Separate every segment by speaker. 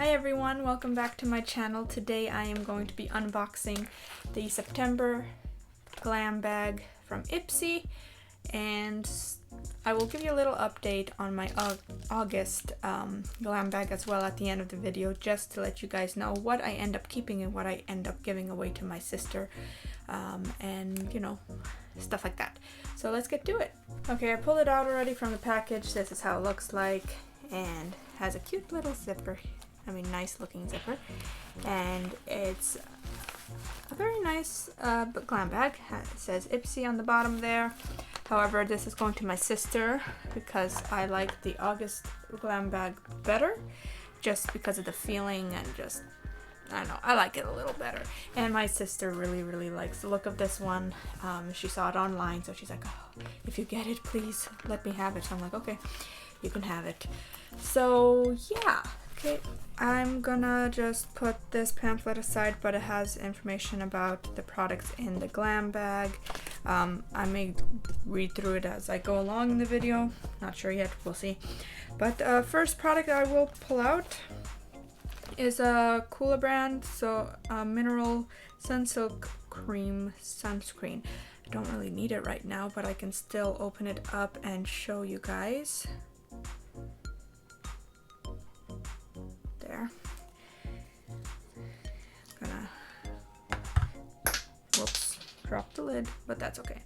Speaker 1: Hi everyone, welcome back to my channel. Today I am going to be unboxing the September glam bag from Ipsy, and I will give you a little update on my August glam bag as well at the end of the video, just to let you guys know what I end up keeping and what I end up giving away to my sister, and you know, stuff like that. So let's get to it. Okay, I pulled it out already from the package. This is how it looks like, and has a cute little zipper. I mean, nice looking zipper, and it's a very nice glam bag. It says Ipsy on the bottom there. However, this is going to my sister because I like the August glam bag better, just because of the feeling and just, I don't know, I like it a little better. And my sister really likes the look of this one. She saw it online, so she's like, oh, if you get it, please let me have it. So I'm like, okay, you can have it. So yeah. Okay, I'm gonna just put this pamphlet aside, but it has information about the products in the glam bag. I may read through it as I go along in the video. Not sure yet, we'll see. But first product I will pull out is a Coola brand, so mineral Sunsilk cream sunscreen. I don't really need it right now, but I can still open it up and show you guys. There. Gonna, whoops, drop the lid, but that's okay.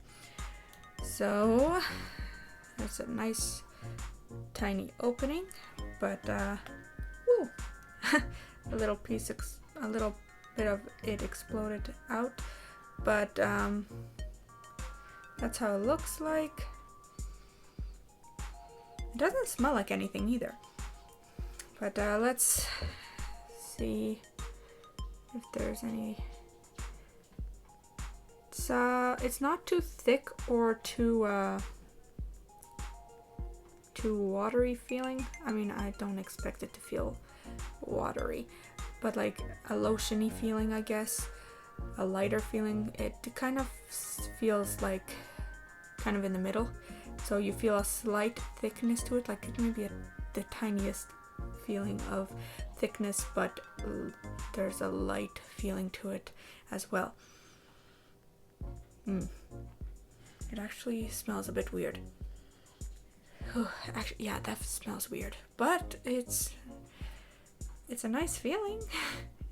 Speaker 1: So that's a nice tiny opening, but woo, a little piece, a little bit of it exploded out, but that's how it looks like. It doesn't smell like anything either. But let's see if there's any. It's not too thick or too watery feeling. I mean, I don't expect it to feel watery, but like a lotiony feeling, I guess, a lighter feeling. It kind of feels like kind of in the middle, so you feel a slight thickness to it, like it may be the tiniest feeling of thickness, but there's a light feeling to it as well. It actually smells a bit weird. Actually, yeah, that smells weird, but it's a nice feeling.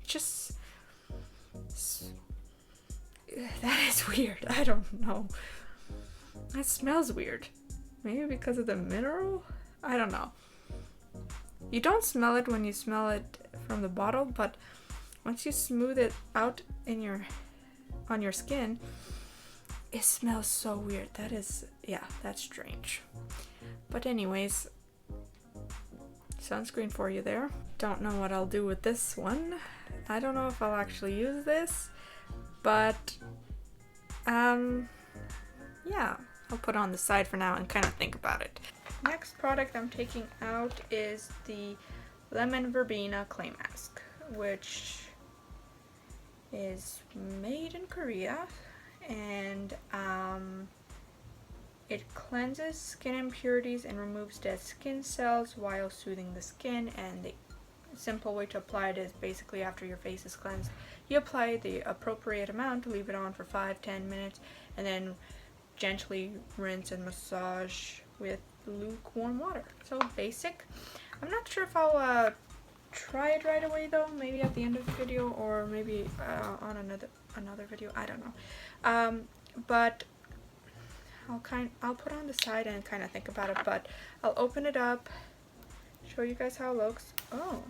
Speaker 1: Just that is weird. I don't know. It smells weird. Maybe because of the mineral? I don't know. You don't smell it when you smell it from the bottle, but once you smooth it out on your skin, it smells so weird. That is, yeah, that's strange. But anyways, sunscreen for you there. Don't know what I'll do with this one. I don't know if I'll actually use this, but yeah, I'll put it on the side for now and kind of think about it. Next product I'm taking out is the Lemon Verbena Clay Mask, which is made in Korea, and it cleanses skin impurities and removes dead skin cells while soothing the skin. And the simple way to apply it is basically after your face is cleansed, you apply the appropriate amount, leave it on for 5-10 minutes, and then gently rinse and massage with lukewarm water. So basic. I'm not sure if I'll try it right away though, maybe at the end of the video, or maybe on another video, I don't know. But I'll put it on the side and kind of think about it, but I'll open it up, show you guys how it looks. Oh,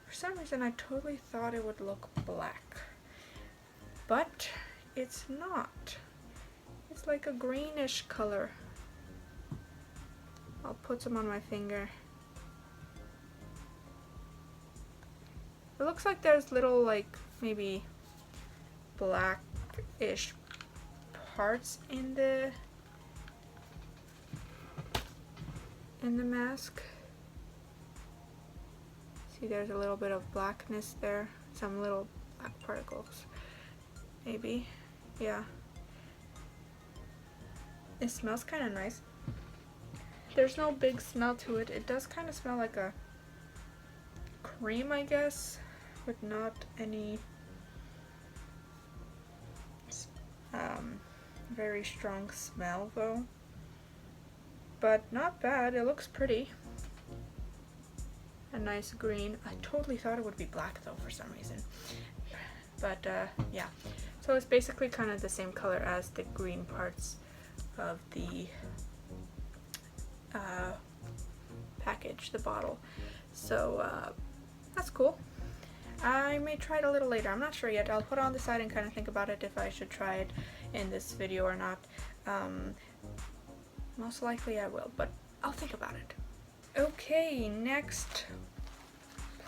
Speaker 1: for some reason I totally thought it would look black, but it's not. It's like a greenish color. I'll put some on my finger. It looks like there's little, like, maybe blackish parts in the mask. See, there's a little bit of blackness there. Some little black particles. Maybe. Yeah. It smells kind of nice. There's no big smell to it. It does kind of smell like a cream, I guess, with not any very strong smell though. But not bad, it looks pretty. A nice green. I totally thought it would be black though for some reason. But yeah, so it's basically kind of the same color as the green parts of the package, the bottle. So that's cool. I may try it a little later. I'm not sure yet. I'll put it on the side and kind of think about it if I should try it in this video or not. Most likely I will, but I'll think about it. Okay, next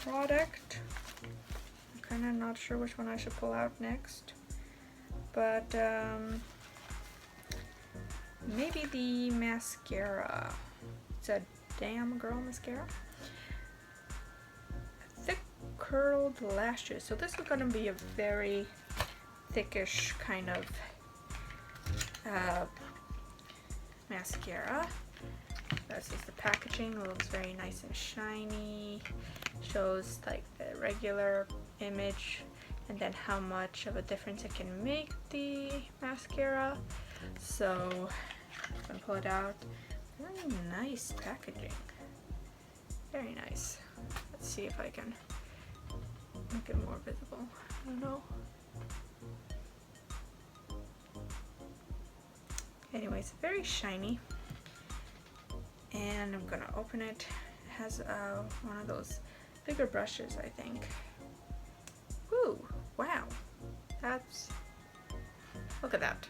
Speaker 1: product. I'm kind of not sure which one I should pull out next, but maybe the mascara. It's a Damn Girl mascara. Thick curled lashes. So this is going to be a very thickish kind of mascara. This is the packaging. It looks very nice and shiny. Shows like the regular image and then how much of a difference it can make the mascara. So I'm gonna pull it out. Very nice packaging. Very nice. Let's see if I can make it more visible. I don't know. Anyways, very shiny. And I'm gonna open it. It has one of those bigger brushes, I think. Woo! Wow. That's... Look at that.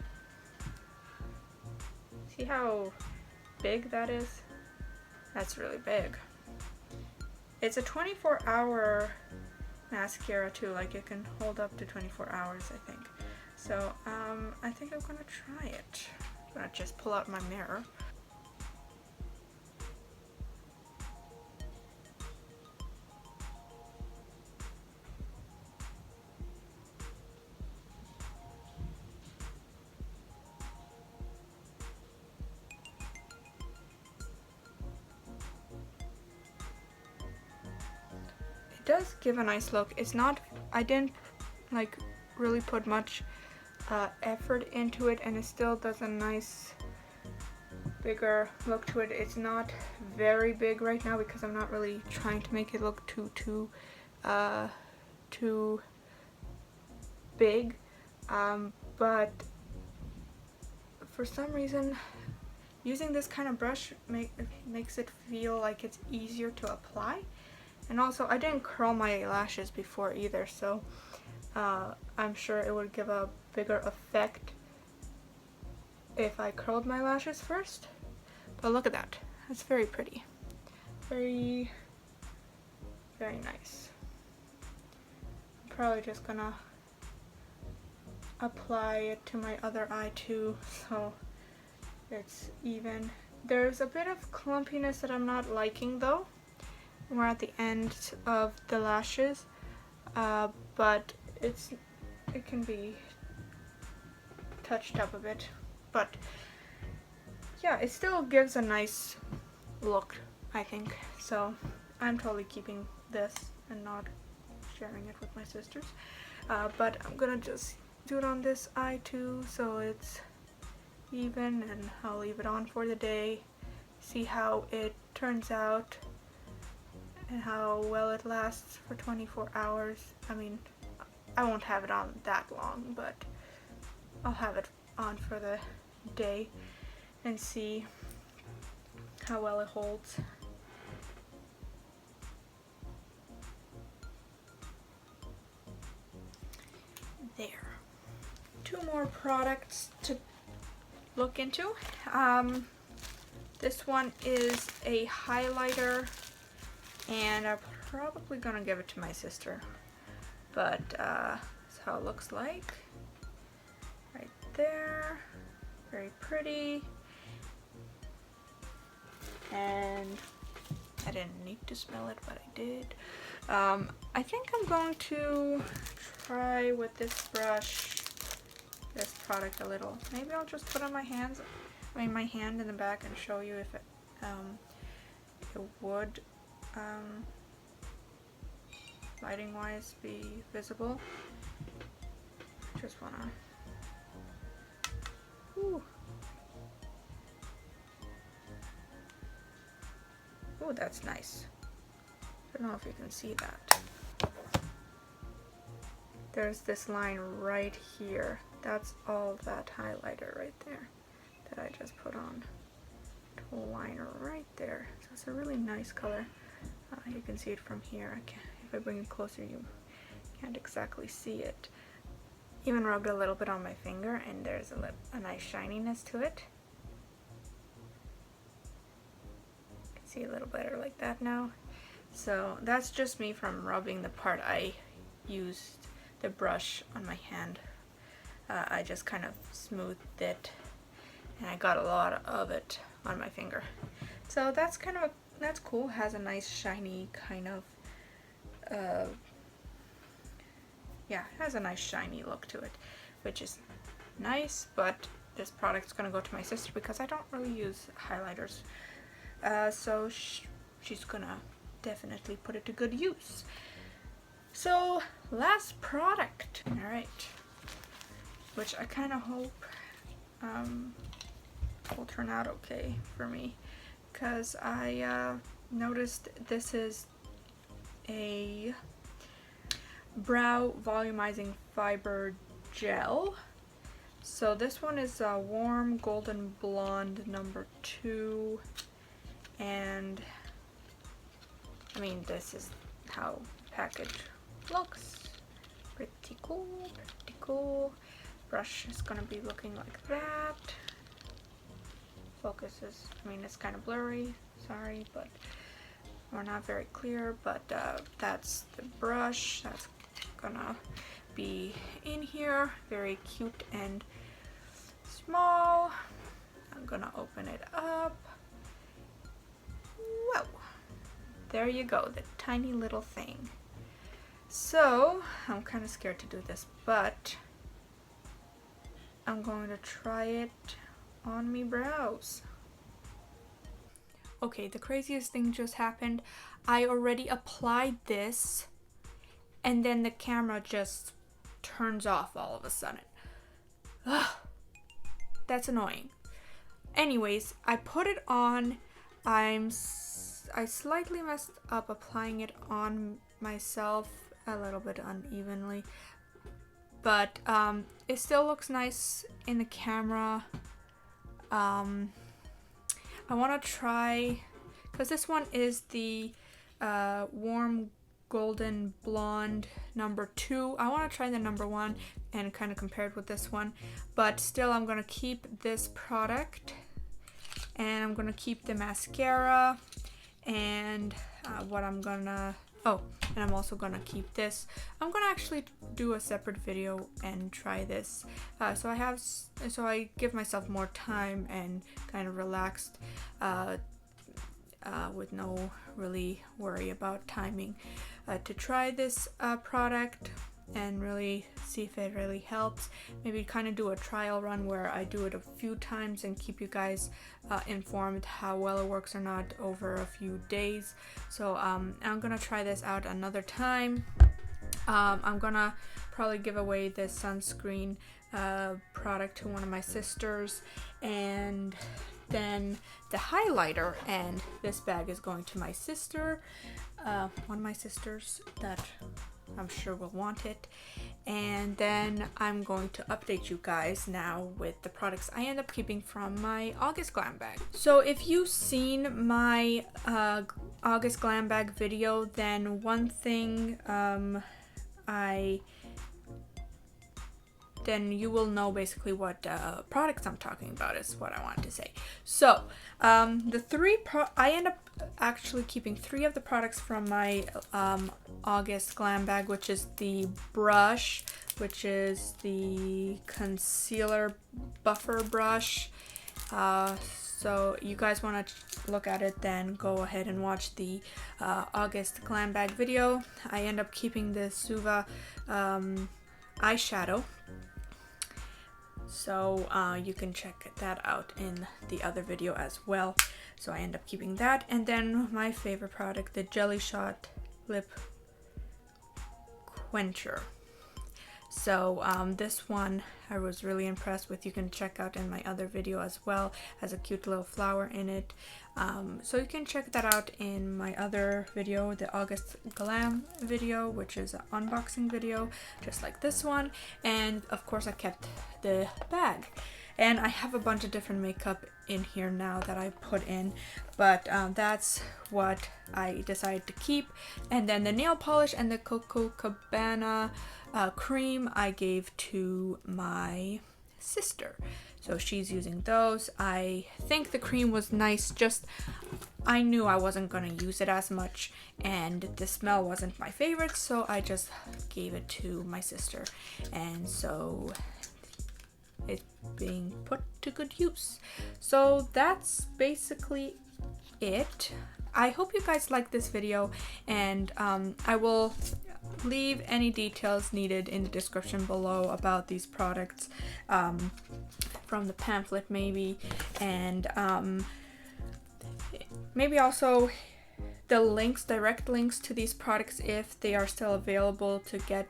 Speaker 1: See how big that is? That's really big. It's a 24-hour mascara too, like it can hold up to 24 hours, I think. So I think I'm gonna try it. I'm gonna just pull out my mirror. It does give a nice look. It's not, I didn't like really put much effort into it, and it still does a nice bigger look to it. It's not very big right now because I'm not really trying to make it look too big, but for some reason using this kind of brush makes it feel like it's easier to apply. And also, I didn't curl my lashes before either, so I'm sure it would give a bigger effect if I curled my lashes first. But look at that. It's very pretty. Very, very nice. I'm probably just gonna apply it to my other eye too, so it's even. There's a bit of clumpiness that I'm not liking though. We're at the end of the lashes, but it can be touched up a bit. But yeah, it still gives a nice look, I think. So I'm totally keeping this and not sharing it with my sisters. But I'm gonna just do it on this eye too, so it's even, and I'll leave it on for the day, see how it turns out and how well it lasts for 24 hours. I mean, I won't have it on that long, but I'll have it on for the day and see how well it holds. There. Two more products to look into. This one is a highlighter, and I'm probably gonna give it to my sister, but that's how it looks like right there. Very pretty, and I didn't need to smell it, but I did. I think I'm going to try with this brush this product a little. Maybe I'll just put on my hands, my hand in the back, and show you if it would lighting wise be visible. Just wanna, ooh. Ooh, that's nice. I don't know if you can see that. There's this line right here. That's all that highlighter right there that I just put on. Whole line right there. So it's a really nice color. You can see it from here. If I bring it closer, you can't exactly see it. Even rubbed a little bit on my finger, and there's a nice shininess to it. You can see a little better like that now. So that's just me from rubbing the part. I used the brush on my hand. I just kind of smoothed it, and I got a lot of it on my finger. So that's kind of that's cool. Has a nice shiny kind of yeah, it has a nice shiny look to it, which is nice. But this product's gonna go to my sister because I don't really use highlighters, so she's gonna definitely put it to good use. So last product, all right, which I kind of hope will turn out okay for me, because I noticed this is a brow volumizing fiber gel. So this one is a warm golden blonde number 2, and I mean, this is how package looks. Pretty cool, pretty cool. Brush is gonna be looking like that. Focus is, I mean, it's kind of blurry, sorry, but or not very clear, but that's the brush that's gonna be in here. Very cute and small. I'm gonna open it up. Whoa, there you go, the tiny little thing. So I'm kind of scared to do this, but I'm going to try it on me brows. Okay, the craziest thing just happened. I already applied this, and then the camera just turns off all of a sudden. Ugh, that's annoying. Anyways, I put it on. I slightly messed up applying it on myself a little bit unevenly, but it still looks nice in the camera. I want to try, because this one is the warm golden blonde number 2. I want to try the number 1 and kind of compare it with this one, but still I'm going to keep this product, and I'm going to keep the mascara, and what I'm gonna, oh, and I'm also gonna keep this. I'm gonna actually do a separate video and try this, so I give myself more time and kind of relaxed, with no really worry about timing, to try this product and really see if it really helps. Maybe kind of do a trial run where I do it a few times and keep you guys informed how well it works or not over a few days. So I'm gonna try this out another time. I'm gonna probably give away this sunscreen product to one of my sisters, and then the highlighter and this bag is going to my sister, one of my sisters that I'm sure will want it. And then I'm going to update you guys now with the products I end up keeping from my August glam bag. So if you've seen my August glam bag video, then one thing then you will know basically what products I'm talking about, is what I wanted to say. So I end up actually keeping 3 of the products from my August glam bag, which is the brush, which is the concealer buffer brush. So you guys want to look at it, then go ahead and watch the August glam bag video. I end up keeping the Suva eyeshadow, so you can check that out in the other video as well. So I end up keeping that, and then my favorite product, the Jelly Shot lip quencher. So this one I was really impressed with. You can check out in my other video as well. Has a cute little flower in it. So you can check that out in my other video, the August Glam video, which is an unboxing video just like this one. And of course I kept the bag. And I have a bunch of different makeup in here now that I put in, but that's what I decided to keep. And then the nail polish and the Coco Cabana cream I gave to my sister. So she's using those. I think the cream was nice, just I knew I wasn't going to use it as much and the smell wasn't my favorite, so I just gave it to my sister. And so it's being put to good use. So that's basically it. I hope you guys like this video, and I will leave any details needed in the description below about these products from the pamphlet maybe, and maybe also the links, direct links to these products if they are still available to get,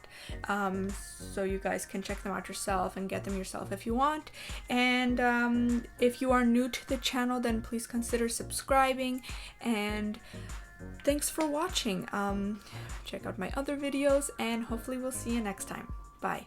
Speaker 1: so you guys can check them out yourself and get them yourself if you want. And if you are new to the channel, then please consider subscribing, and thanks for watching. Check out my other videos, and hopefully we'll see you next time. Bye.